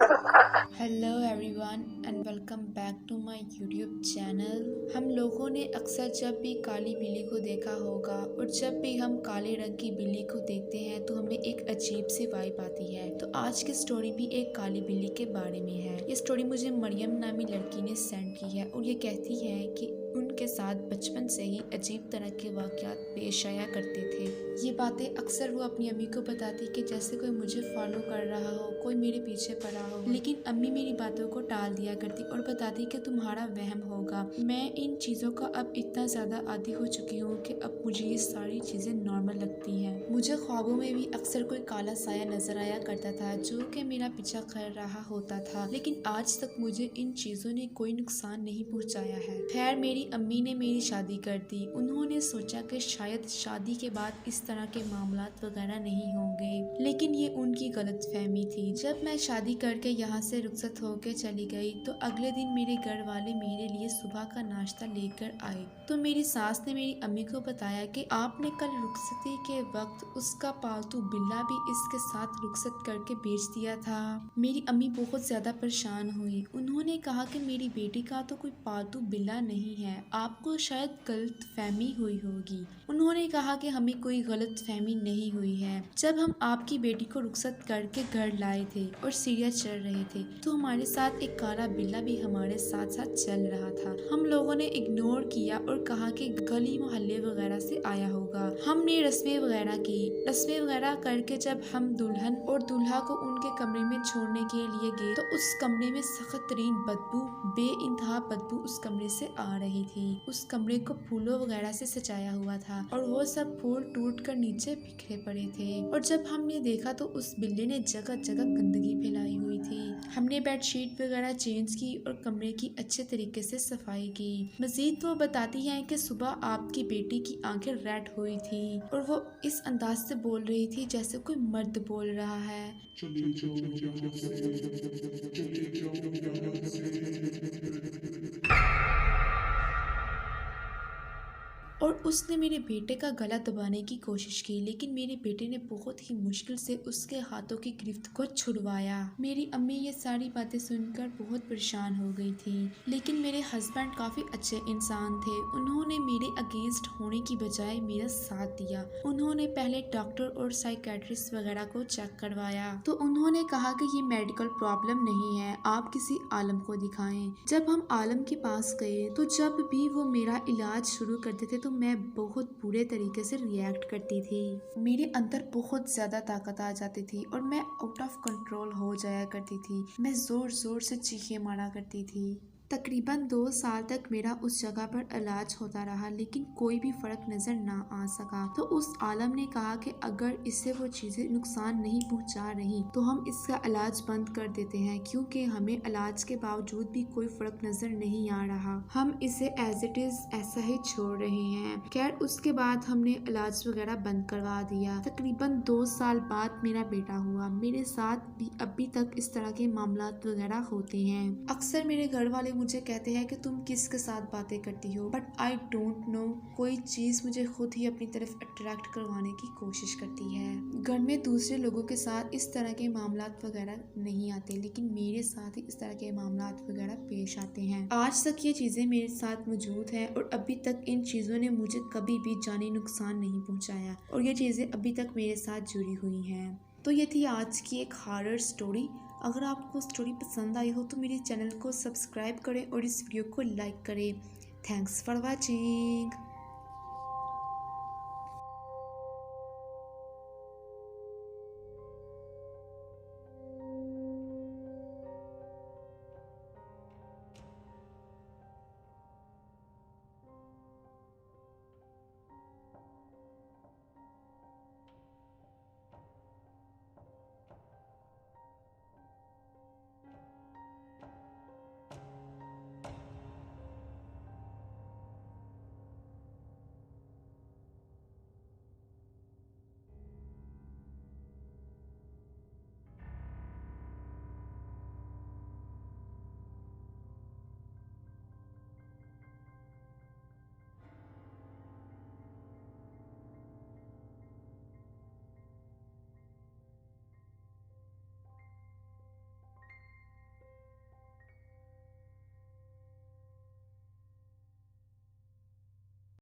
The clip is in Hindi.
Hello everyone and welcome back to my YouTube channel. हम लोगों ने अक्सर जब भी काली बिल्ली को देखा होगा और जब भी हम काले रंग की बिल्ली को देखते हैं तो हमें एक अजीब सी वाइब आती है। तो आज की स्टोरी भी एक काली बिल्ली के बारे में है। ये स्टोरी मुझे मरियम नामी लड़की ने सेंड की है और ये कहती है कि उनके साथ बचपन से ही अजीब तरह के वाक़यात पेश आया करते थे। ये बातें अक्सर वो अपनी अम्मी को बताती कि जैसे कोई मुझे फॉलो कर रहा हो, कोई मेरे पीछे पड़ा हो। लेकिन अम्मी मेरी बातों को टाल दिया करती और बताती कि तुम्हारा वहम होगा। मैं इन चीज़ों का अब इतना ज़्यादा आदी हो चुकी हूँ कि अब मुझे ये सारी चीज़ें नॉर्मल लगती हैं। मुझे ख्वाबों में भी अक्सर कोई काला साया नजर आया करता था जो कि मेरा पीछा कर रहा होता था, लेकिन आज तक मुझे इन चीज़ों ने कोई नुकसान नहीं पहुँचाया है। खैर, मेरी अम्मी ने मेरी शादी कर दी। उन्होंने सोचा कि शायद शादी के बाद इस तरह के मामलात वगैरह नहीं होंगे, लेकिन ये उनकी गलतफहमी थी। जब मैं शादी करके यहाँ से रुखसत होकर चली गई तो अगले दिन मेरे घर वाले मेरे लिए सुबह का नाश्ता लेकर आए। तो मेरी सास ने मेरी अम्मी को बताया कि आपने कल रुखसती के वक्त उसका पालतू बिल्ला भी इसके साथ रुखसत करके बेच दिया था। मेरी अम्मी बहुत ज्यादा परेशान हुई। उन्होंने कहा कि मेरी बेटी का तो कोई पालतू बिल्ला नहीं है, आपको शायद गलत फहमी हुई होगी। उन्होंने कहा कि हमें कोई गलत फहमी नहीं हुई है। जब हम आपकी बेटी को रुखसत करके घर लाए थे और सीढ़ियाँ चढ़ रहे थे तो हमारे साथ एक काला बिल्ला भी हमारे साथ साथ चल रहा था। हम लोगों ने इग्नोर किया और कहा कि गली मोहल्ले वगैरह से आया होगा। हमने रस्में वगैरह करके जब हम दुल्हन और दूल्हा को उनके कमरे में छोड़ने के लिए गए तो उस कमरे में सख्त तरीन बदबू, बेइंतहा बदबू उस कमरे से आ रही थी। उस कमरे को फूलों वगैरह से सजाया हुआ था और वो सब फूल टूट कर नीचे बिखरे पड़े थे। और जब हमने देखा तो उस बिल्ली ने जगह जगह गंदगी फैलाई हुई थी। हमने बेडशीट वगैरह चेंज की और कमरे की अच्छे तरीके से सफाई की। मजीद वो बताती है कि सुबह आपकी बेटी की आंखें रेड हुई थी और वो इस अंदाज से बोल रही थी जैसे कोई मर्द बोल रहा है। चले जाओ यहाँ से, चले जाओ यहाँ से। और उसने मेरे बेटे का गला दबाने की कोशिश की, लेकिन मेरे बेटे ने बहुत ही मुश्किल से उसके हाथों की गिरफ्त को छुड़वाया। मेरी अम्मी ये सारी बातें सुनकर बहुत परेशान हो गई थी, लेकिन मेरे हस्बैंड काफी अच्छे इंसान थे। उन्होंने मेरे अगेंस्ट होने की बजाय मेरा साथ दिया। उन्होंने पहले डॉक्टर और साइकेट्रिस्ट वगैरह को चेक करवाया तो उन्होंने कहा कि ये मेडिकल प्रॉब्लम नहीं है, आप किसी आलम को दिखाएं। जब हम आलम के पास गए तो जब भी वो मेरा इलाज शुरू करते थे तो मैं बहुत बुरे तरीके से रिएक्ट करती थी। मेरे अंदर बहुत ज्यादा ताकत आ जाती थी और मैं आउट ऑफ कंट्रोल हो जाया करती थी। मैं जोर जोर से चीखें मारा करती थी। तकरीबन 2 साल तक मेरा उस जगह पर इलाज होता रहा, लेकिन कोई भी फर्क नजर ना आ सका। तो उस आलम ने कहा कि अगर इससे वो चीजें नुकसान नहीं पहुंचा रही तो हम इसका इलाज बंद कर देते हैं, क्योंकि हमें इलाज के बावजूद भी कोई फर्क नजर नहीं आ रहा। हम इसे एज इट इज ऐसा ही छोड़ रहे हैं। खैर, उसके बाद हमने इलाज वगैरह बंद करवा दिया। तकरीबन 2 साल बाद मेरा बेटा हुआ। मेरे साथ भी अभी तक इस तरह के मामलात वगैरह होते हैं। अक्सर मेरे घर वाले मुझे कहते हैं कि तुम किसके साथ बातें करती हो, बट आई डोंट नो, कोई चीज मुझे खुद ही अपनी तरफ अट्रैक्ट करवाने की कोशिश करती है। घर में दूसरे लोगों के साथ इस तरह के मामलात वगैरह नहीं आते, लेकिन मेरे साथ ही इस तरह के मामलात वगैरह पेश आते हैं। आज तक ये चीजें मेरे साथ मौजूद हैं और अभी तक इन चीजों ने मुझे कभी भी जानी नुकसान नहीं पहुंचाया और ये चीजें अभी तक मेरे साथ जुड़ी हुई हैं। तो ये थी आज की एक हॉरर स्टोरी। अगर आपको स्टोरी पसंद आई हो तो मेरे चैनल को सब्सक्राइब करें और इस वीडियो को लाइक करें। Thanks for watching.